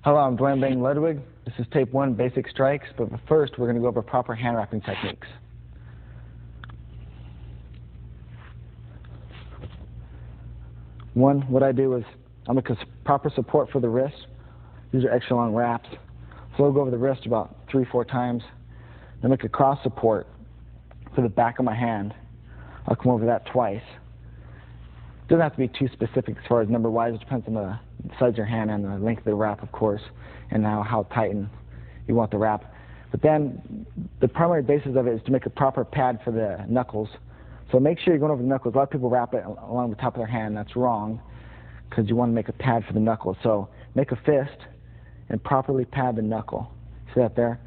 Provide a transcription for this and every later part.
Hello, I'm Ludwig. This is tape 1, basic strikes, but first we're going to go over proper hand wrapping techniques. One, what I do is I'll make a proper support for the wrist. These are extra long wraps. So I'll go over the wrist about 3-4 times. Then make a cross support for the back of my hand. I'll come over that twice. Doesn't have to be too specific as far as number-wise. It depends on the size of your hand and the length of the wrap, of course, and now how tight you want the wrap. But then the primary basis of it is to make a proper pad for the knuckles. So make sure you're going over the knuckles. A lot of people wrap it along the top of their hand. That's wrong because you want to make a pad for the knuckles. So make a fist and properly pad the knuckle. See that there?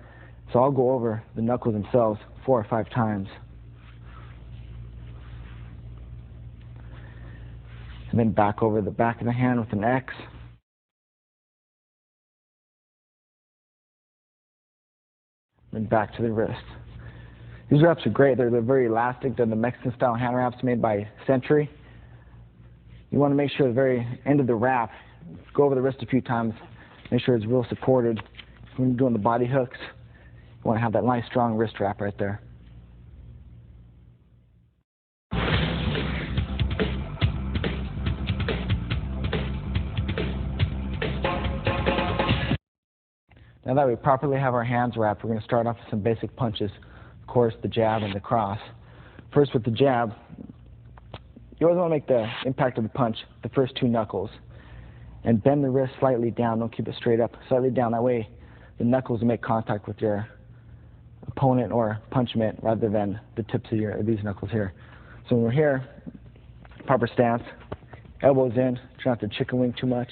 So I'll go over the knuckles themselves 4 or 5 times. And then back over the back of the hand with an X. Then back to the wrist. These wraps are great. They're very elastic. They're the Mexican-style hand wraps made by Century. You want to make sure at the very end of the wrap, go over the wrist a few times, make sure it's real supported. When you're doing the body hooks, you want to have that nice, strong wrist wrap right there. Now that we properly have our hands wrapped, we're going to start off with some basic punches. Of course, the jab and the cross. First with the jab, you always want to make the impact of the punch the first 2 knuckles. And bend the wrist slightly down. Don't keep it straight up. Slightly down. That way the knuckles will make contact with your opponent or punchment rather than the tips of these knuckles here. So when we're here, proper stance, elbows in, try not to chicken wing too much.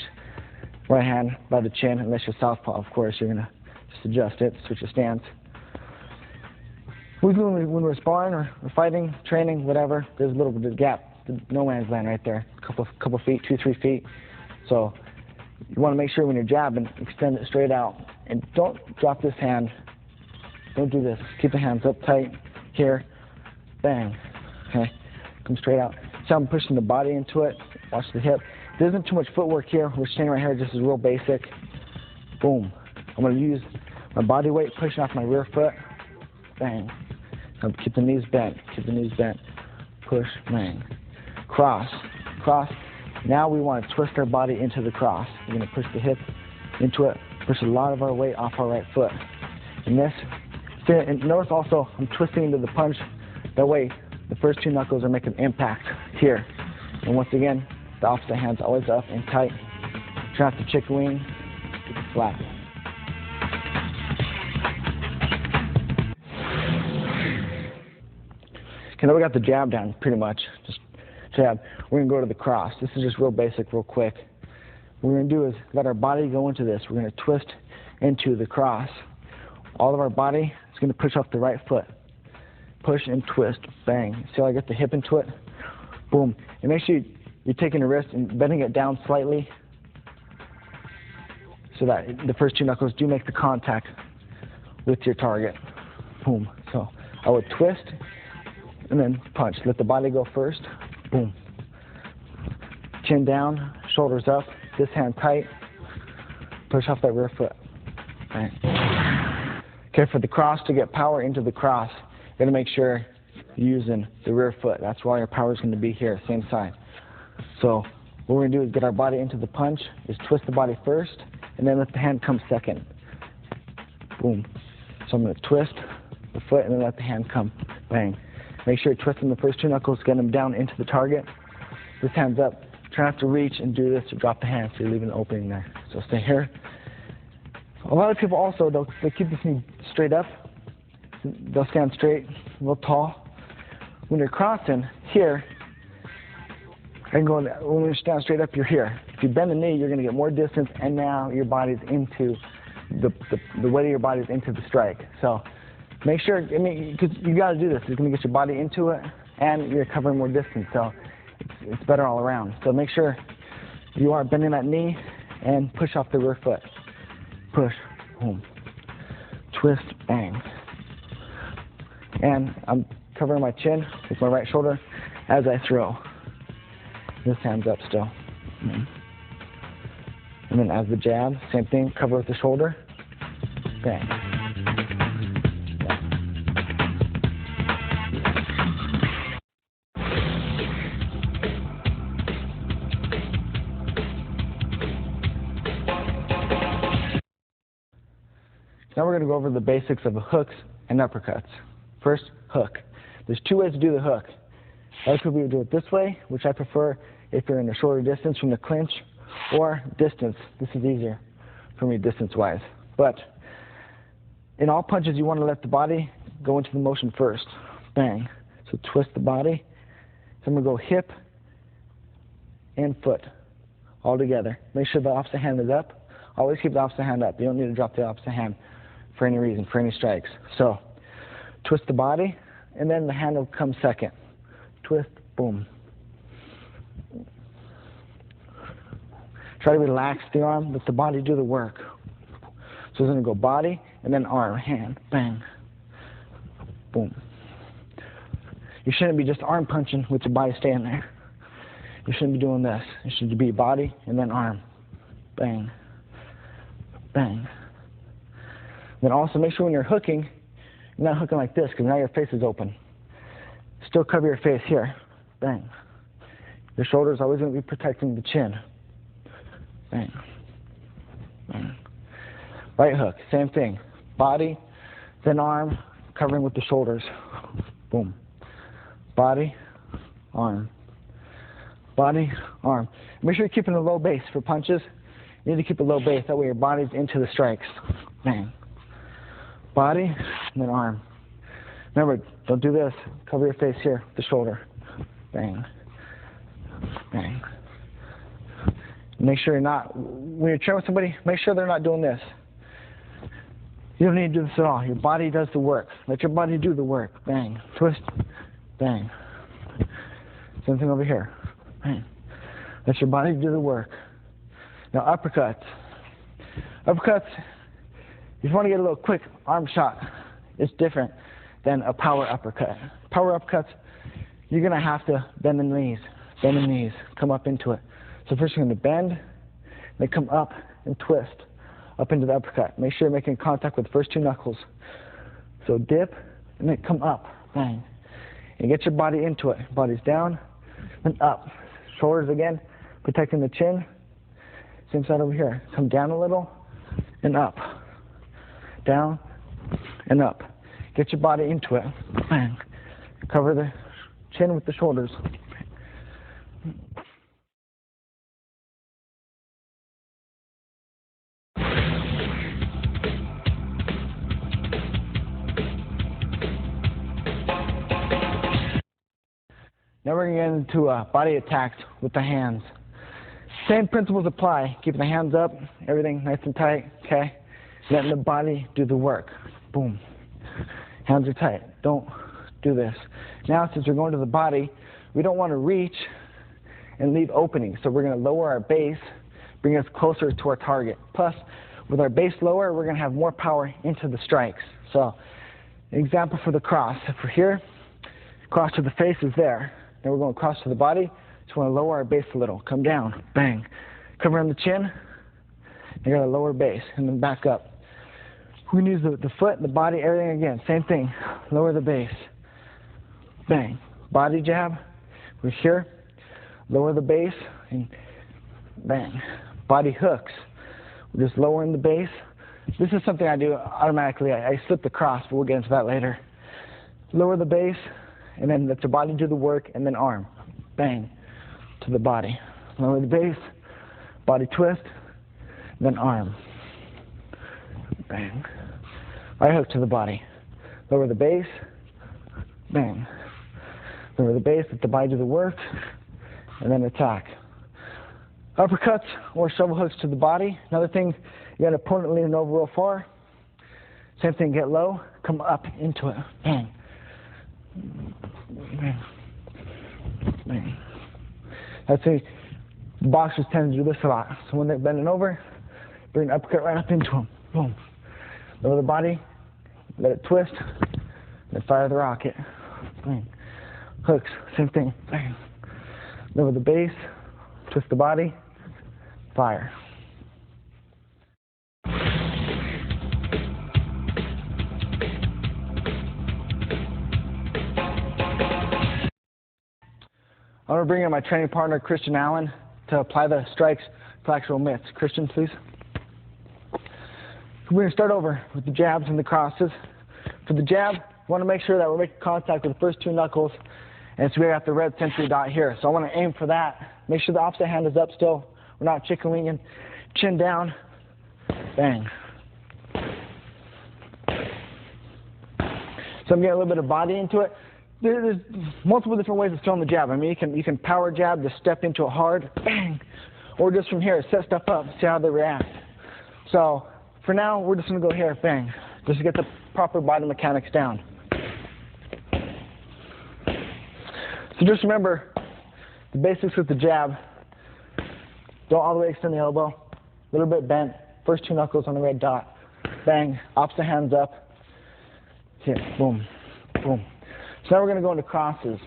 Right hand by the chin, unless you're southpaw, of course, you're going to just adjust it, switch your stance. When we're sparring or fighting, training, whatever, there's a little bit of gap, no man's land right there, couple feet, 2-3 feet. So you want to make sure when you're jabbing, extend it straight out, and don't drop this hand. Don't do this. Keep the hands up tight here, bang. Okay, come straight out. So I'm pushing the body into it. Watch the hip. There isn't too much footwork here. We're standing right here. Just is real basic. Boom. I'm going to use my body weight pushing off my rear foot. Bang. So keep the knees bent. Keep the knees bent. Push. Bang. Cross. Cross. Now we want to twist our body into the cross. We're going to push the hip into it. Push a lot of our weight off our right foot. And this. And notice also I'm twisting into the punch. That way the first 2 knuckles are making impact here. And once again, the opposite hand's always up and tight. Try not to chicken wing. Keep it flat. Okay, now we got the jab down pretty much. Just jab. We're going to go to the cross. This is just real basic, real quick. What we're going to do is let our body go into this. We're going to twist into the cross. All of our body is going to push off the right foot. Push and twist. Bang. See how I get the hip into it? Boom. And make sure you're taking the wrist and bending it down slightly so that the first 2 knuckles do make the contact with your target. Boom. So I would twist and then punch. Let the body go first. Boom. Chin down, shoulders up, this hand tight. Push off that rear foot. Bang. Okay, for the cross, to get power into the cross, you got to make sure you're using the rear foot. That's why your power is going to be here, same side. So what we're going to do is get our body into the punch, is twist the body first, and then let the hand come second. Boom. So I'm going to twist the foot and then let the hand come. Bang. Make sure you're twisting the first 2 knuckles, get them down into the target. This hand's up. Try not to reach and do this to drop the hand, so you're leaving an opening there. So stay here. A lot of people also, they keep this knee straight up. They'll stand straight, a little tall. When you're crossing here, and when you stand straight up, you're here. If you bend the knee, you're going to get more distance, and now your body's into the weight of your body's into the strike. So make sure, because you got to do this. It's going to get your body into it, and you're covering more distance. So it's better all around. So make sure you are bending that knee and push off the rear foot. Push, boom, twist, bang. And I'm covering my chin with my right shoulder as I throw. This hand's up still. And then as the jab, same thing, cover with the shoulder, bang. Now we're going to go over the basics of hooks and uppercuts. First, hook. There's two ways to do the hook. Other people would do it this way, which I prefer if you're in a shorter distance from the clinch, or distance. This is easier for me distance-wise. But in all punches, you want to let the body go into the motion first. Bang. So twist the body. So I'm going to go hip and foot all together. Make sure the opposite hand is up. Always keep the opposite hand up. You don't need to drop the opposite hand for any reason, for any strikes. So twist the body, and then the hand will come second. Twist, boom. Try to relax the arm, let the body do the work. So it's going to go body, and then arm, hand, bang, boom. You shouldn't be just arm punching with your body staying there. You shouldn't be doing this. It should be body, and then arm, bang, bang. Then also make sure when you're hooking, you're not hooking like this, because now your face is open. Still cover your face here, bang. Your shoulder is always going to be protecting the chin. Bang. Bang. Right hook, same thing. Body, then arm, covering with the shoulders. Boom. Body, arm. Body, arm. Make sure you're keeping a low base for punches. You need to keep a low base, that way your body's into the strikes. Bang. Body, and then arm. Remember, don't do this. Cover your face here, the shoulder. Bang. Bang. Make sure you're not, when you're training with somebody, make sure they're not doing this. You don't need to do this at all. Your body does the work. Let your body do the work. Bang. Twist. Bang. Same thing over here. Bang. Let your body do the work. Now uppercuts. Uppercuts, if you want to get a little quick arm shot, it's different than a power uppercut. Power uppercuts, you're going to have to bend the knees, come up into it. So first you're going to bend, then come up and twist up into the uppercut. Make sure you're making contact with the first two knuckles. So dip, and then come up, bang. And get your body into it. Body's down, and up. Shoulders again, protecting the chin. Same side over here. Come down a little, and up. Down, and up. Get your body into it, bang. Cover the chin with the shoulders. Now we're going to get into body attacks with the hands. Same principles apply. Keeping the hands up, everything nice and tight, okay? Letting the body do the work. Boom. Hands are tight. Don't do this. Now, since we're going to the body, we don't want to reach and leave openings. So we're going to lower our base, bring us closer to our target. Plus, with our base lower, we're going to have more power into the strikes. So, an example for the cross. If we're here, cross to the face is there. Then we're going across to the body. Just want to lower our base a little. Come down. Bang. Cover on the chin. You got to lower base and then back up. We're going to use the foot, the body, everything again. Same thing. Lower the base. Bang. Body jab. We're here. Lower the base and bang. Body hooks. We're just lowering the base. This is something I do automatically. I slip the cross, but we'll get into that later. Lower the base, and then let your body do the work, and then arm. Bang. To the body. Lower the base. Body twist. Then arm. Bang. Right hook to the body. Lower the base. Bang. Lower the base, let the body do the work, and then attack. Uppercuts or shovel hooks to the body. Another thing, you got an opponent leaning over real far. Same thing, get low, come up into it. Bang. Bang. Bang. That's it. Boxers tend to do this a lot. So when they're bending over, bring an uppercut right up into them. Boom. Lower the body, let it twist, then fire the rocket. Bang. Hooks, same thing. Bang. Lower the base, twist the body, fire. going to bring in my training partner, Christian Allen, to apply the strikes to actual mitts. Christian, please. We're going to start over with the jabs and the crosses. For the jab, we want to make sure that we're making contact with the first two knuckles, and so we got the red century dot here. So I want to aim for that. Make sure the opposite hand is up still. We're not chicken winging. Chin down. Bang. So I'm getting a little bit of body into it. There's multiple different ways of throwing the jab. I mean, you can power jab, just step into it hard, bang, or just from here, set stuff up, see how they react. So for now, we're just going to go here, bang, just to get the proper body mechanics down. So just remember the basics with the jab. Don't all the way extend the elbow, a little bit bent, first two knuckles on the red dot, bang, opposite hands up, here, boom, boom. So now we're going to go into crosses.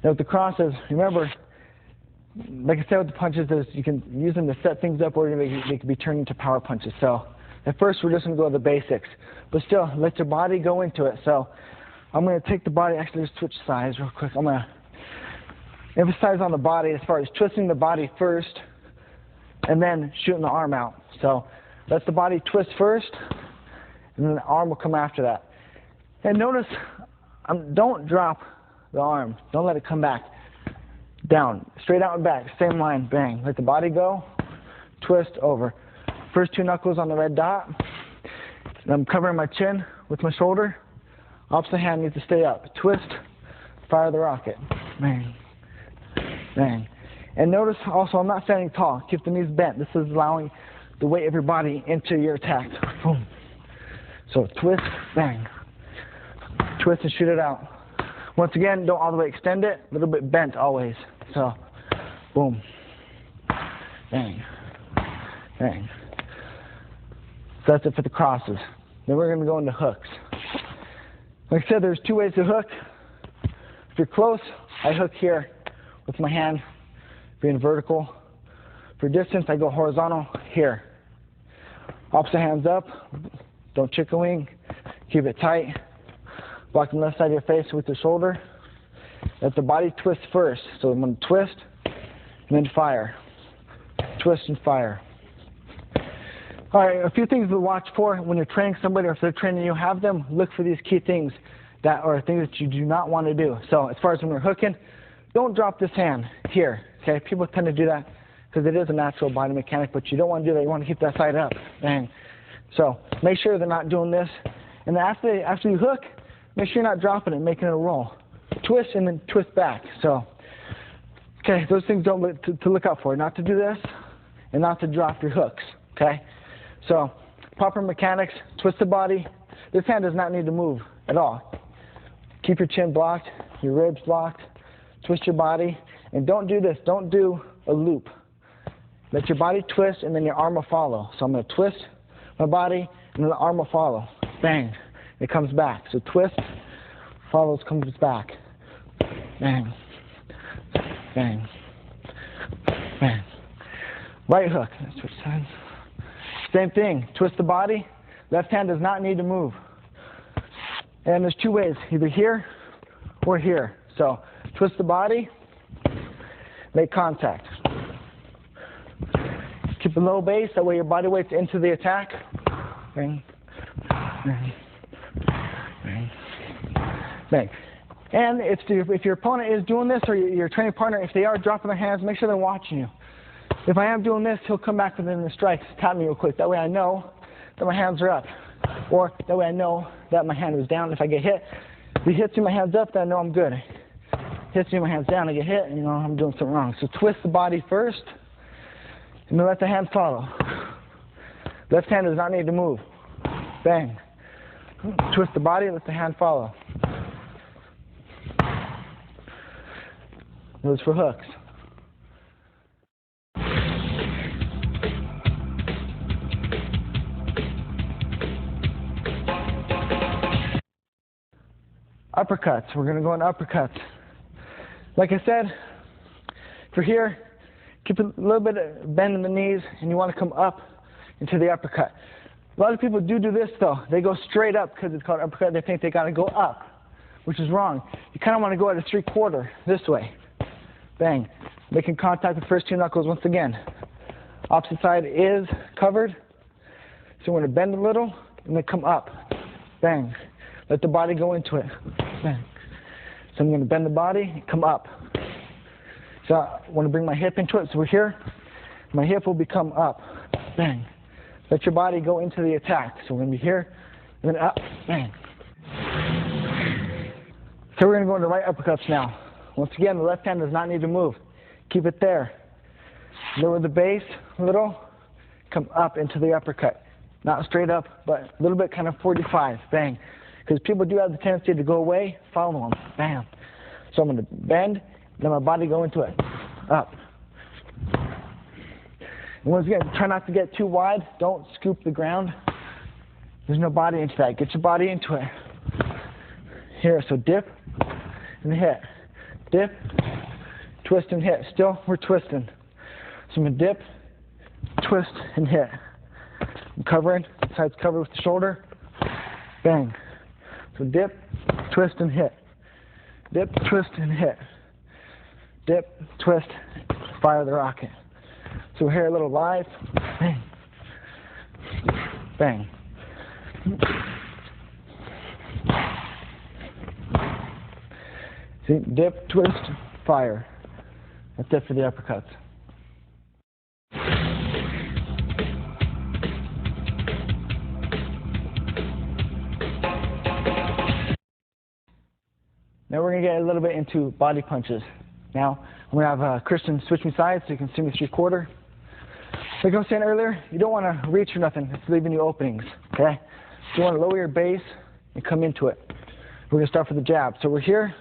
Now with the crosses, remember, like I said with the punches, you can use them to set things up, or they can be turned into power punches. So at first we're just going to go to the basics, but still let your body go into it. So I'm going to take the body, actually just switch sides real quick. I'm going to emphasize on the body as far as twisting the body first and then shooting the arm out. So let the body twist first and then the arm will come after that. And notice, don't drop the arm. Don't let it come back. Down, straight out and back, same line, bang. Let the body go, twist over. First two knuckles on the red dot. And I'm covering my chin with my shoulder. Opposite hand needs to stay up. Twist, fire the rocket. Bang, bang. And notice also, I'm not standing tall. Keep the knees bent. This is allowing the weight of your body into your attack. Boom. So twist, bang. Twist and shoot it out. Once again, don't all the way extend it. A little bit bent always. So, boom. Bang. Bang. So that's it for the crosses. Then we're going to go into hooks. Like I said, there's two ways to hook. If you're close, I hook here with my hand, being vertical. For distance, I go horizontal here. Opposite hands up. Don't chicken wing. Keep it tight. Block the left side of your face with the shoulder. Let the body twist first. So I'm going to twist and then fire. Twist and fire. All right, a few things to watch for when you're training somebody, or if they're training you, have them look for these key things that are things that you do not want to do. So as far as when we're hooking, don't drop this hand here. Okay, people tend to do that because it is a natural body mechanic, but you don't want to do that. You want to keep that side up. Bang. So make sure they're not doing this. And then after you hook, make sure you're not dropping it, making it a roll. Twist and then twist back. So, okay, those things don't to look out for. Not to do this and not to drop your hooks. Okay? So, proper mechanics, twist the body. This hand does not need to move at all. Keep your chin blocked, your ribs blocked. Twist your body. And don't do this. Don't do a loop. Let your body twist and then your arm will follow. So I'm going to twist my body and then the arm will follow. Bang. It comes back. So twist, follows, comes back. Bang. Bang. Bang. Right hook. Switch sides. Same thing. Twist the body. Left hand does not need to move. And there's two ways. Either here or here. So twist the body. Make contact. Keep a low base. That way your body weight's into the attack. Bang. Bang. Bang. Bang. And if your opponent is doing this, or your training partner, if they are dropping their hands, make sure they're watching you. If I am doing this, he'll come back within the strikes, tap me real quick. That way I know that my hands are up. Or that way I know that my hand was down. If I get hit, if he hits me, my hand's up, then I know I'm good. Hits me, my hand's down, I get hit, and you know I'm doing something wrong. So twist the body first, and then let the hand follow. Left hand does not need to move. Bang. Twist the body, let the hand follow. Those for hooks. Uppercuts. We're going to go into uppercuts. Like I said, if you're here, keep a little bit of bend in the knees, and you want to come up into the uppercut. A lot of people do this, though. They go straight up because it's called uppercut. They think they got to go up, which is wrong. You kind of want to go at a 3/4 this way. bang. Making contact with the first two knuckles once again. Opposite side is covered. So we're going to bend a little and then come up. Bang. Let the body go into it. Bang. So I'm going to bend the body and come up. So I want to bring my hip into it. So we're here. My hip will become up. Bang. Let your body go into the attack. So we're going to be here and then up. Bang. So we're going to go into right uppercuts now. Once again, the left hand does not need to move. Keep it there. Lower the base a little. Come up into the uppercut. Not straight up, but a little bit kind of 45. Bang. Because people do have the tendency to go away. Follow them. Bam. So I'm going to bend. Let my body go into it. Up. And once again, try not to get too wide. Don't scoop the ground. There's no body into that. Get your body into it. Here, so dip and hit. Dip, twist and hit. Still, we're twisting. So I'm going to dip, twist, and hit. I'm covering. Side's covered with the shoulder. Bang. So dip, twist, and hit. Dip, twist, and hit. Dip, twist, fire the rocket. So we're here a little live. Bang. Bang. See, dip, twist, fire. That's it for the uppercuts. Now we're going to get a little bit into body punches. Now, I'm going to have Christian switch me sides so you can see me 3/4. Like I was saying earlier, you don't want to reach or nothing. It's leaving you openings, okay? So you want to lower your base and come into it. We're going to start with the jab. So we're here.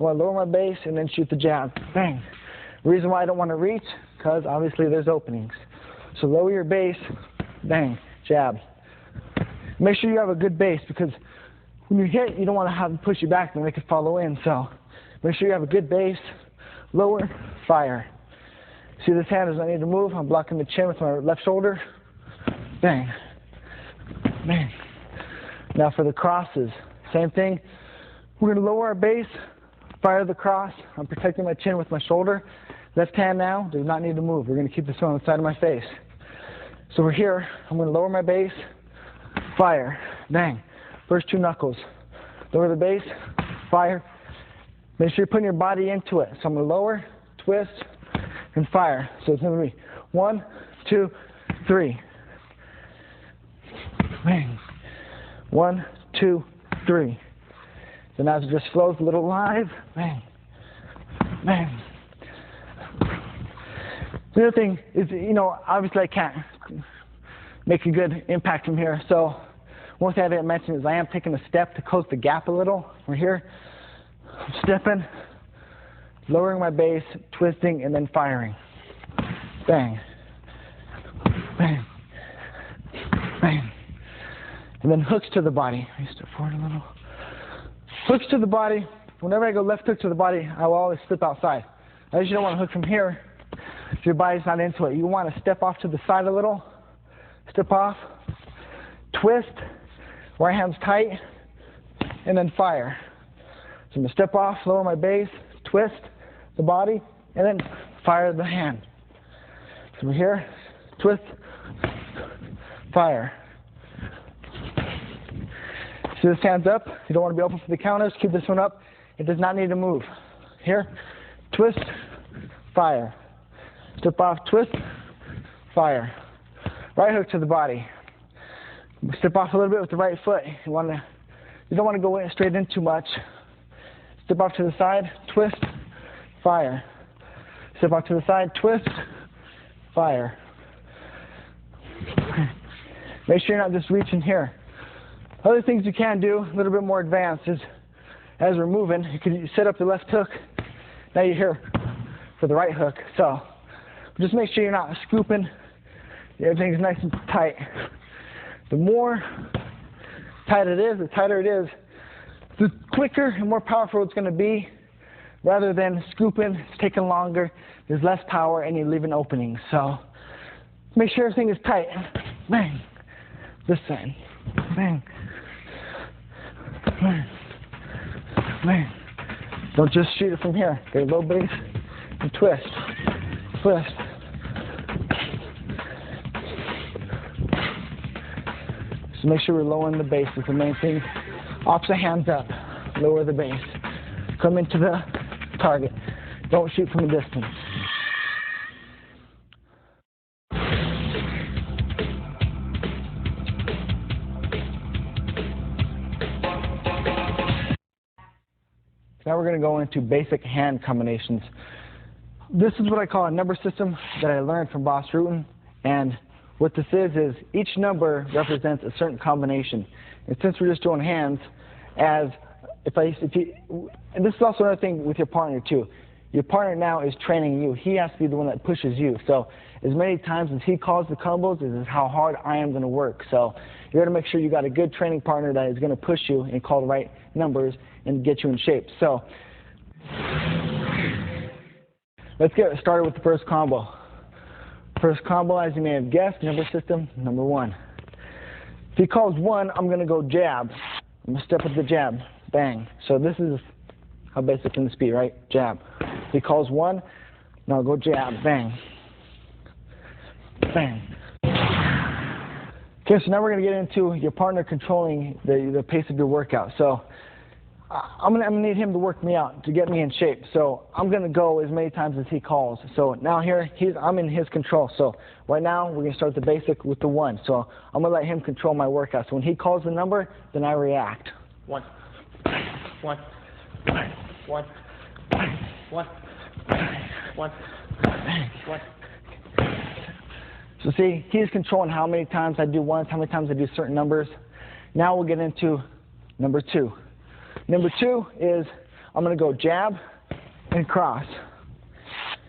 I want to lower my base and then shoot the jab. Bang. The reason why I don't want to reach, because obviously there's openings. So lower your base, bang, jab. Make sure you have a good base, because when you hit, you don't want to have them push you back and they could follow in. So make sure you have a good base, lower, fire. See, this hand does not need to move. I'm blocking the chin with my left shoulder. Bang. Bang. Now for the crosses, same thing. We're going to lower our base, fire the cross. I'm protecting my chin with my shoulder. Left hand now does not need to move. We're going to keep this one on the side of my face. So we're here. I'm going to lower my base, fire, bang. First two knuckles. Lower the base, fire. Make sure you're putting your body into it. So I'm going to lower, twist, and fire. So it's going to be 1, 2, 3. Bang. 1, 2, 3. So now it just flows a little live. Bang. Bang. The other thing is, obviously I can't make a good impact from here. So one thing I didn't mention is I am taking a step to close the gap a little. We're here. I'm stepping, lowering my base, twisting, and then firing. Bang. Bang. Bang. And then hooks to the body. I step forward a little. Hooks to the body. Whenever I go left hook to the body, I will always slip outside. I usually don't want to hook from here if your body's not into it. You want to step off to the side a little. Step off. Twist. Right hand's tight. And then fire. So I'm going to step off, lower my base, twist the body, and then fire the hand. So we're here. Twist. Fire. See this hand's up. You don't want to be open for the counters. Keep this one up. It does not need to move. Here. Twist. Fire. Step off. Twist. Fire. Right hook to the body. Step off a little bit with the right foot. You don't want to go in straight in too much. Step off to the side. Twist. Fire. Step off to the side. Twist. Fire. Make sure you're not just reaching here. Other things you can do, a little bit more advanced, is as we're moving, you can set up the left hook. Now you're here for the right hook. So just make sure you're not scooping. Everything's nice and tight. The more tight it is, the tighter it is, the quicker and more powerful it's going to be. Rather than scooping, it's taking longer, there's less power, and you're leaving openings. So make sure everything is tight. Bang. This side. Bang. Bang. Bang. Don't just shoot it from here. Get a low base. and twist, twist. So make sure we're lowering the base is the main thing. Opposite hands up, lower the base. Come into the target. Don't shoot from a distance. Now we're going to go into basic hand combinations. This is what I call a number system that I learned from Boss Rutan. And what this is each number represents a certain combination. And since we're just doing hands, and this is also another thing with your partner too. Your partner now is training you. He has to be the one that pushes you. So as many times as he calls the combos is how hard I am going to work. So you got to make sure you got a good training partner that is going to push you and call the right numbers and get you in shape. So let's get started with the first combo. First combo, as you may have guessed, number system, number 1. If he calls 1, I'm going to go jab. I'm going to step with the jab. Bang. So this is how basic can this be, right? Jab. If he calls 1, now I'll go jab. Bang. Bang. Okay, so now we're going to get into your partner controlling the pace of your workout. So I'm gonna need him to work me out to get me in shape. So I'm gonna go as many times as he calls. So now here I'm in his control. So right now we're gonna start the basic with the 1. So I'm gonna let him control my workout. So when he calls the number, then I react. 1, 1, 1, 1, 1, 1. So see, he's controlling how many times I do ones, how many times I do certain numbers. Now we'll get into number 2. Number 2 is I'm going to go jab and cross.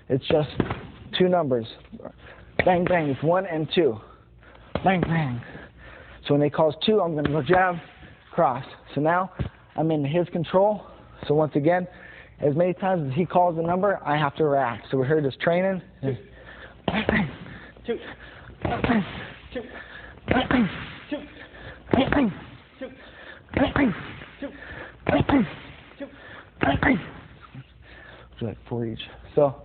It's just 2 numbers. Bang, bang. It's 1 and 2. Bang, bang. So when he calls 2, I'm going to go jab, cross. So now I'm in his control. So once again, as many times as he calls the number, I have to react. So we're here just training. 2, 2, 2, 2, 2, 2. So like 4 each. So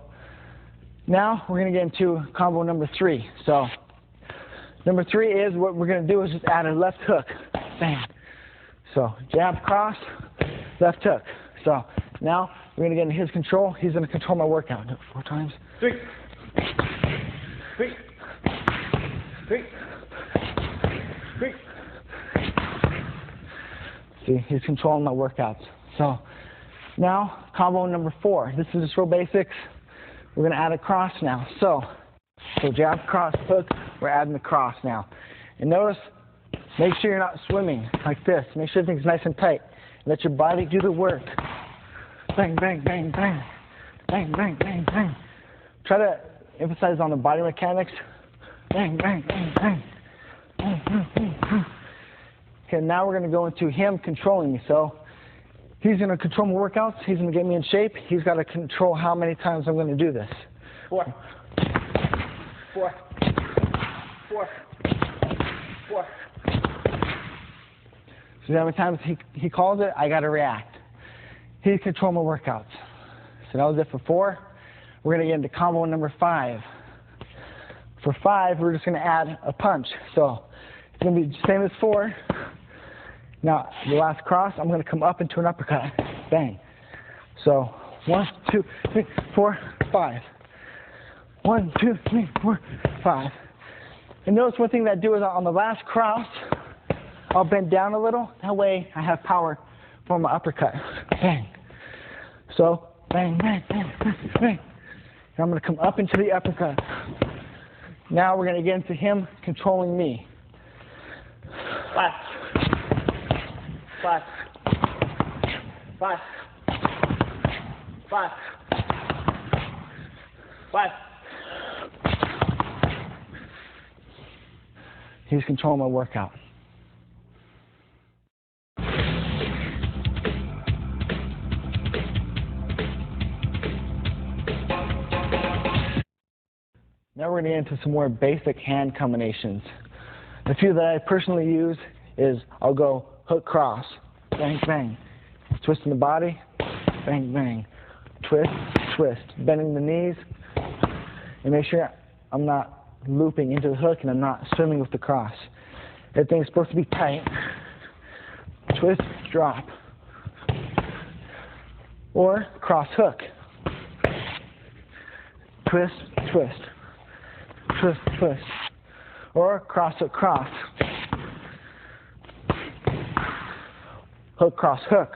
now we're going to get into combo number 3. So number 3 is what we're going to do is just add a left hook. Bang. So jab, cross, left hook. So now we're going to get in his control. He's going to control my workout. Do it 4 times. 3, 3, 3, 3. See, he's controlling my workouts. So now, combo number 4. This is just real basics. We're going to add a cross now. So jab, cross, hook. We're adding the cross now. And notice, make sure you're not swimming like this. Make sure everything's nice and tight. Let your body do the work. Bang, bang, bang, bang. Bang, bang, bang, bang. Try to emphasize on the body mechanics. Bang, bang, bang, bang. Bang, bang, bang, bang. Okay, now we're going to go into him controlling me. So he's going to control my workouts. He's going to get me in shape. He's got to control how many times I'm going to do this. 4, 4, 4, 4. So how many times he calls it, I got to react. He's controlling my workouts. So that was it for 4. We're going to get into combo number 5. For 5, we're just going to add a punch. So it's going to be the same as 4. Now, the last cross, I'm going to come up into an uppercut. Bang. So 1, 2, 3, 4, 5. 1, 2, 3, 4, 5. And notice one thing that I do is on the last cross, I'll bend down a little. That way I have power for my uppercut. Bang. So bang, bang, bang, bang, bang. And I'm going to come up into the uppercut. Now we're going to get into him controlling me. 5, 5, 5, 5, 5. He's controlling my workout. Now we're going to get into some more basic hand combinations. A few that I personally use is I'll go hook cross, bang, bang, twisting the body, bang, bang, twist, twist, bending the knees, and make sure I'm not looping into the hook and I'm not swimming with the cross. Everything's supposed to be tight. Twist, drop. Or cross hook. Twist, twist. Twist, twist. Or cross hook, cross. Hook, cross, hook.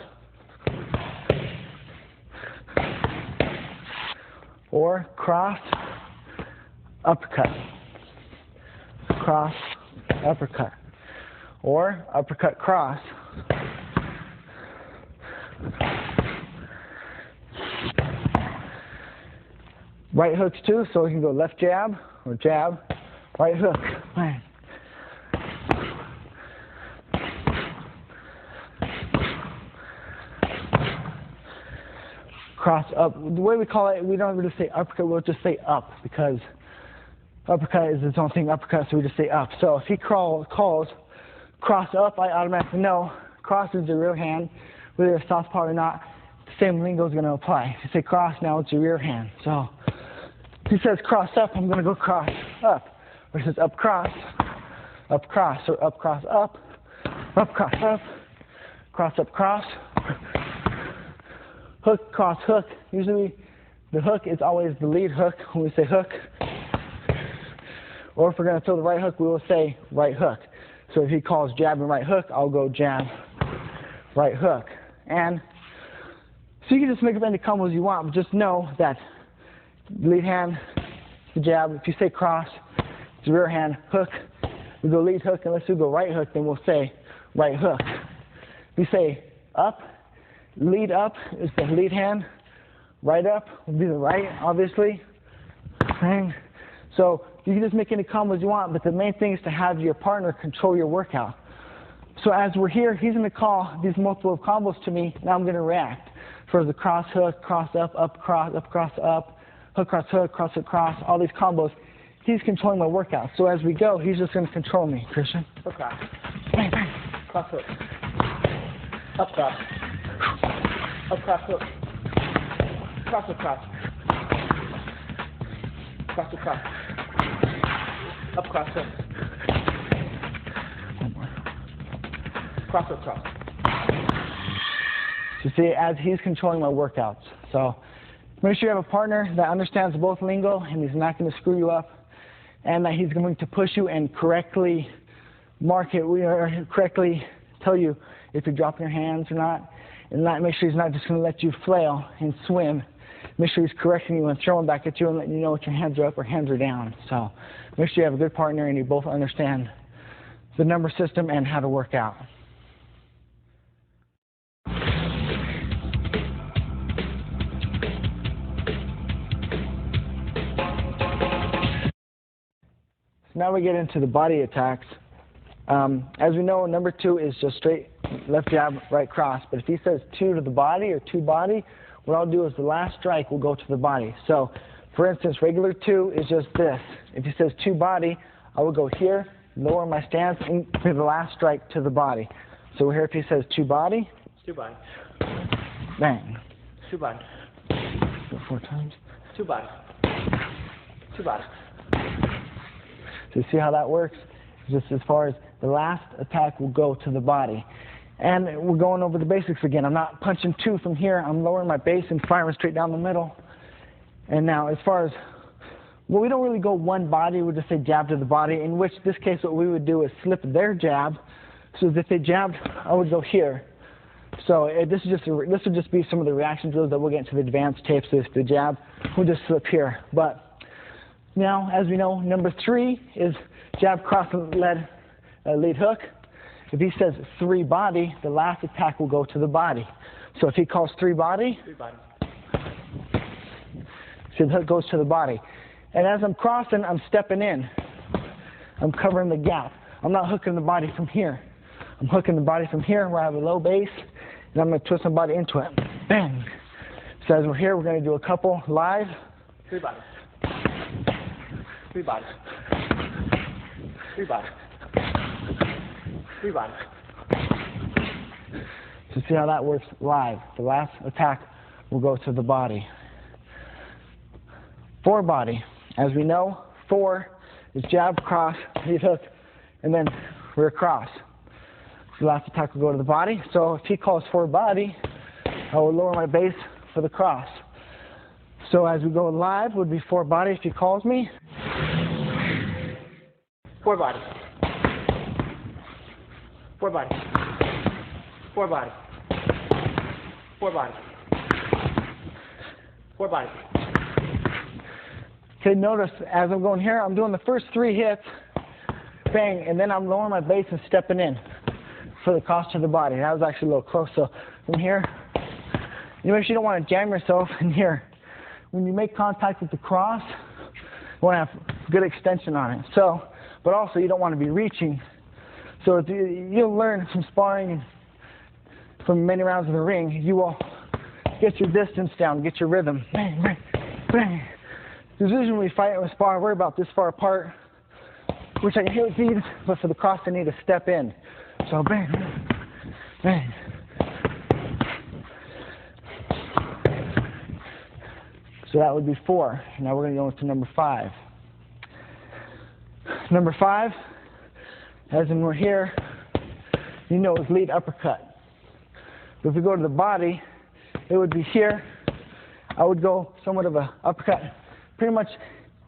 Or cross, uppercut. Cross, uppercut. Or uppercut, cross. Right hooks too, so we can go left jab or jab, right hook. Bang. Cross up. The way we call it, we don't really say uppercut, we'll just say up because uppercut is its own thing, uppercut, so we just say up. So if he calls cross up, I automatically know cross is the rear hand, whether it's southpaw or not, the same lingo is going to apply. If you say cross now, it's your rear hand. So if he says cross up, I'm going to go cross up. Versus up cross, or up cross up, cross up, cross up cross, hook, cross, hook. Usually the hook is always the lead hook when we say hook. Or if we're going to throw the right hook, we will say right hook. So if he calls jab and right hook, I'll go jab, right hook. And so you can just make up any combos you want, but just know that lead hand, the jab. If you say cross, it's rear hand, hook. We go lead hook, unless we go right hook, then we'll say right hook. If you say up, lead up is the lead hand, right up would be the right, obviously. Bang. So you can just make any combos you want, but the main thing is to have your partner control your workout. So as we're here, he's going to call these multiple combos to me, and I'm going to react. For the cross hook, cross up, cross up, hook, cross hook, cross, all these combos. He's controlling my workout. So as we go, he's just going to control me, Christian. Hook cross. Bang, bang. Cross hook. Up cross. Up cross hook. Cross hook cross. Cross hook cross. Up cross hook. Cross hook cross. So see, as he's controlling my workouts. So make sure you have a partner that understands both lingo and he's not going to screw you up, and that he's going to push you and correctly mark it, or correctly tell you if you're dropping your hands or not, and not make sure he's not just going to let you flail and swim. Make sure he's correcting you and throwing back at you and letting you know if your hands are up or hands are down. So make sure you have a good partner and you both understand the number system and how to work out. Now we get into the body attacks. As we know, number 2 is just straight left jab, right cross. But if he says 2 to the body or 2 body, what I'll do is the last strike will go to the body. So, for instance, regular 2 is just this. If he says 2 body, I will go here, lower my stance, and do the last strike to the body. So here if he says 2 body. 2 body. Bang. 2 body. Go 4 times. 2 body. 2 body. So you see how that works? Just as far as the last attack will go to the body. And we're going over the basics again. I'm not punching 2 from here. I'm lowering my base and firing straight down the middle. And now as far as, well, we don't really go 1 body. We just say jab to the body, in which this case what we would do is slip their jab. So if they jabbed, I would go here. So this would just be some of the reaction drills that we'll get into the advanced tapes. So if the jab, we'll just slip here. But now, as we know, number 3 is jab, cross, lead hook. If he says 3 body, the last attack will go to the body. So if he calls 3 body, 3 body. so the hook goes to the body. And as I'm crossing, I'm stepping in. I'm covering the gap. I'm not hooking the body from here. I'm hooking the body from here where I have a low base, and I'm going to twist my body into it. Bang. So as we're here, we're going to do a couple live. 3 body. 3 body. 3 body. 3 body. So see how that works live. The last attack will go to the body. 4 body. As we know, 4 is jab, cross, lead hook, and then rear cross. The last attack will go to the body. So if he calls 4 body, I will lower my base for the cross. So as we go live, would be 4 body if he calls me. 4 body. 4 body. 4 body. 4 body. 4 body. Okay, notice as I'm going here, I'm doing the first 3 hits, bang, and then I'm lowering my base and stepping in for the cross to the body. That was actually a little close. So from here, you make sure you don't want to jam yourself in here. When you make contact with the cross, you want to have good extension on it. So, but also you don't want to be reaching. So if you'll learn from sparring and from many rounds in the ring, you will get your distance down, get your rhythm. Bang, bang, bang. Because usually when we fight or spar, we're about this far apart, which I can hit with these, but for the cross I need to step in. So bang, bang. So that would be 4. Now we're going to go into number 5. Number 5, as in we're here, you know is lead uppercut. But if we go to the body, it would be here. I would go somewhat of a uppercut. Pretty much,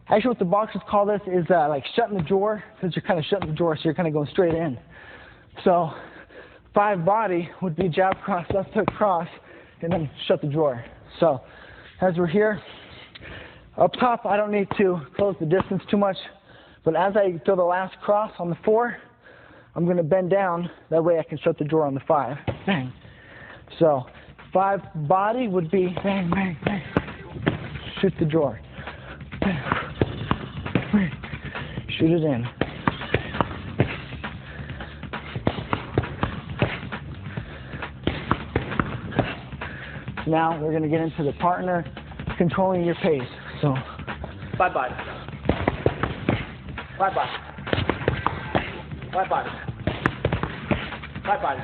actually what the boxers call this is like shutting the drawer, because you're kind of shutting the drawer, so you're kind of going straight in. So 5 body would be jab, cross, left hook, cross, and then shut the drawer. So as we're here, up top I don't need to close the distance too much, but as I throw the last cross on the 4, I'm going to bend down, that way I can shut the drawer on the 5. Bang. So 5 body would be bang, bang, bang, shoot the drawer. Shoot it in. Now we're going to get into the partner controlling your pace. So 5 body. 5 body. 5 body. 5 body.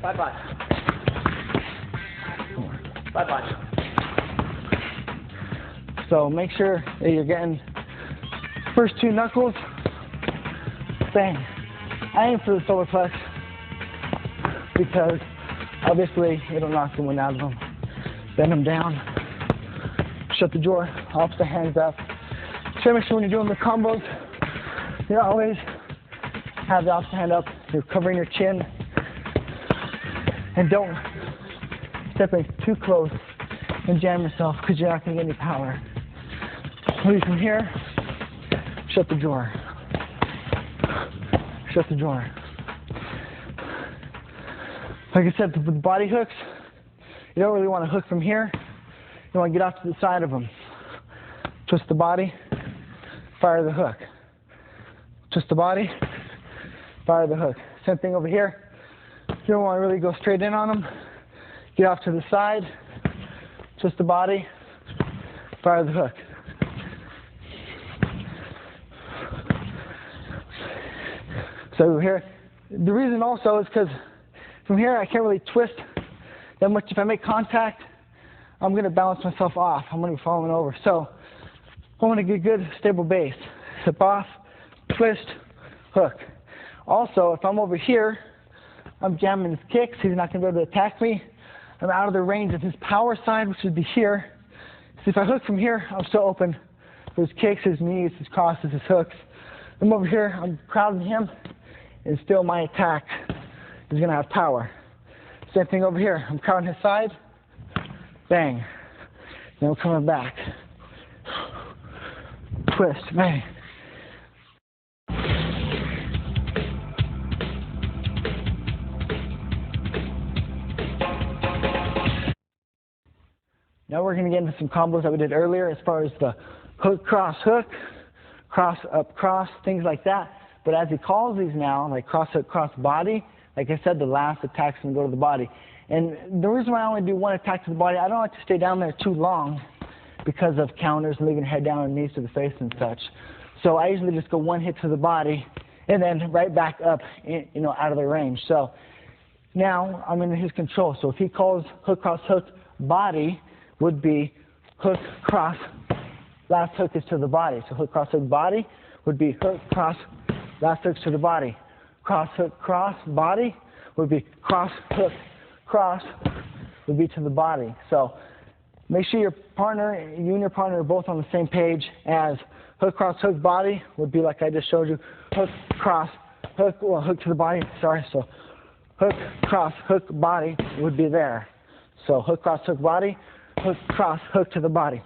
5 body. 5 body. So make sure that you're getting first 2 knuckles, bang. I aim for the solar plex because obviously it'll knock the wind out of them. Bend them down, shut the drawer, opposite hands up. So make sure when you're doing the combos, you always have the opposite hand up. You're covering your chin, and don't step in too close and jam yourself because you're not going to get any power. Lead from here, shut the drawer. Shut the drawer. Like I said, with the body hooks, you don't really want to hook from here. You want to get off to the side of them. Twist the body, fire the hook. Twist the body, fire the hook. Same thing over here. You don't want to really go straight in on them. Get off to the side, twist the body, fire the hook. So here, the reason also is because from here I can't really twist that much. If I make contact, I'm going to balance myself off. I'm going to be falling over. So I want to get good, stable base. Step off, twist, hook. Also, if I'm over here, I'm jamming his kicks. He's not going to be able to attack me. I'm out of the range of his power side, which would be here. So if I hook from here, I'm still open for his kicks, his knees, his crosses, his hooks. I'm over here, I'm crowding him, and still my attack is going to have power. Same thing over here. I'm crowding his side, bang. Then we're coming back. Twist, bang. Now we're going to get into some combos that we did earlier as far as the hook, cross, up, cross, things like that. But as he calls these now, like cross, hook, cross, body, like I said, the last attack's going to go to the body. And the reason why I only do 1 attack to the body, I don't like to stay down there too long because of counters, leaving head down and knees to the face and such. So I usually just go 1 hit to the body and then right back up, out of the range. So now I'm in his control. So if he calls hook, cross, hook, body, would be hook, cross. Last hook is to the body. So hook, cross, hook, body would be hook, cross, last hook to the body. Cross, hook, cross, body would be cross, hook, cross would be to the body. So make sure your partner, you and your partner are both on the same page as hook, cross, hook, body would be like I just showed you. Hook, cross, hook, well, hook to the body, sorry. So hook, cross, hook, body would be there. So hook, cross, hook, body, hook, cross, hook to the body.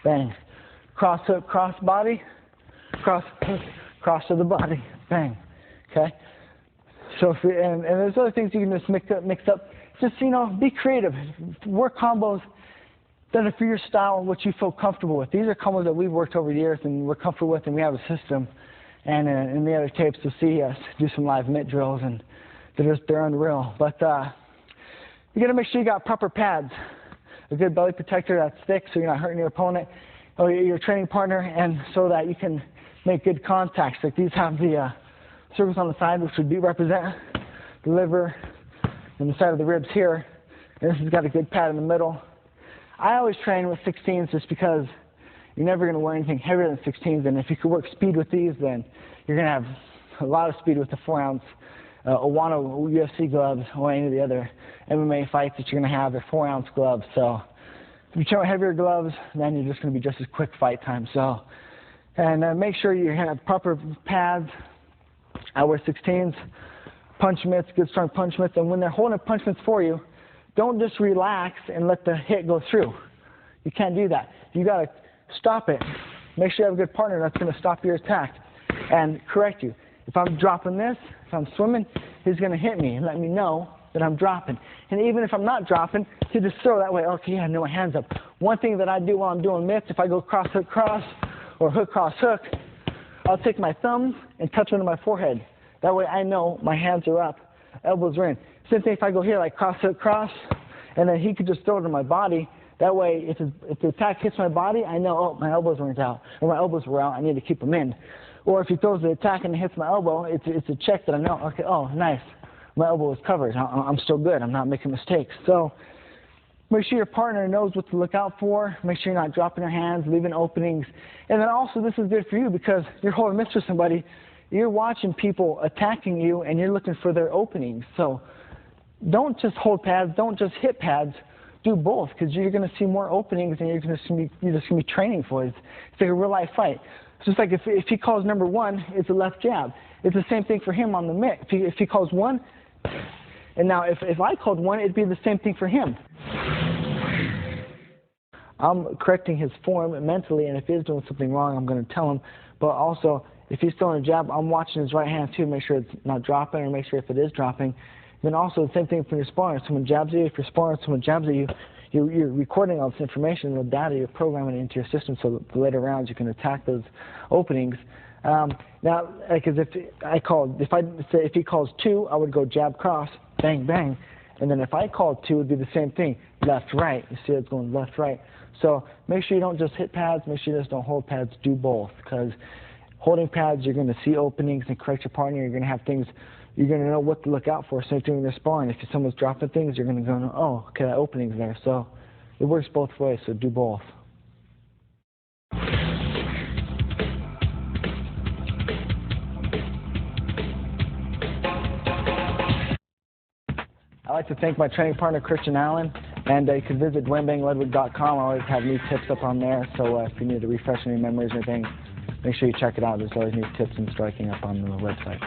Bang. Cross, hook, cross, body, cross, hook, cross to the body. Bang. Okay? So, if we, and there's other things you can just mix up. Just, be creative. Work combos that are for your style and what you feel comfortable with. These are combos that we've worked over the years and we're comfortable with, and we have a system. And in the other tapes, you'll see us do some live mitt drills, and they're unreal. But you got to make sure you got proper pads. A good belly protector that's thick so you're not hurting your opponent or your training partner, and so that you can make good contacts. Like these have the circles on the side, which would represent the liver and the side of the ribs here. And this has got a good pad in the middle. I always train with 16s just because you're never going to wear anything heavier than 16s, and if you could work speed with these, then you're going to have a lot of speed with the 4-ounce Owano UFC gloves or any of the other MMA fights that you're going to have. They're 4-ounce gloves. So if you train with heavier gloves, then you're just going to be just as quick fight time. So, and make sure you have proper pads. I wear 16s, punch mitts, good strong punch mitts, and when they're holding punch mitts for you, don't just relax and let the hit go through. You can't do that. You got to stop it. Make sure you have a good partner that's going to stop your attack and correct you. If I'm dropping this, if I'm swimming, he's going to hit me and let me know that I'm dropping. And even if I'm not dropping, he'll just throw that way. Okay, yeah, I know my hand's up. One thing that I do while I'm doing mitts, if I go cross, hook, cross, or hook, cross, hook, I'll take my thumbs and touch them to my forehead. That way I know my hands are up, elbows are in. Same thing if I go here like cross, hook, cross, and then he could just throw it to my body. That way, if the attack hits my body, I know, oh, my elbows weren't out, or my elbows were out, I need to keep them in. Or if he throws the attack and it hits my elbow, it's a check that I know, okay, oh, nice, my elbow is covered, I'm still good, I'm not making mistakes. So make sure your partner knows what to look out for, make sure you're not dropping your hands, leaving openings. And then also, this is good for you because you're holding mitts with somebody, you're watching people attacking you, and you're looking for their openings. So don't just hold pads, don't just hit pads, do both, because you're going to see more openings and you're just going to be training for it. It's like a real life fight. It's just like if he calls number 1, it's a left jab. It's the same thing for him on the mitt. If he calls 1, and now if I called 1, it'd be the same thing for him. I'm correcting his form mentally, and if he's doing something wrong, I'm going to tell him. But also, if he's throwing a jab, I'm watching his right hand too, make sure it's not dropping, or make sure if it is dropping. Then also the same thing for your sparring. If someone jabs you, if you're sparring, someone jabs at you, you're recording all this information, the data, you're programming it into your system so that the later rounds you can attack those openings. Now, because if he calls 2, I would go jab, cross, bang, bang. And then if I called 2, it would be the same thing, left, right. You see it's going left, right. So make sure you don't just hit pads, make sure you just don't hold pads, do both. Because holding pads, you're going to see openings and correct your partner, you're going to have things, you're going to know what to look out for. Same thing when they're sparring. If someone's dropping things, you're going to go, oh, okay, that opening's there. So it works both ways, so do both. I'd like to thank my training partner, Christian Allen, and you can visit dwanbangludwig.com. I always have new tips up on there, so if you need to refresh any memories or anything, make sure you check it out. There's always new tips and striking up on the website.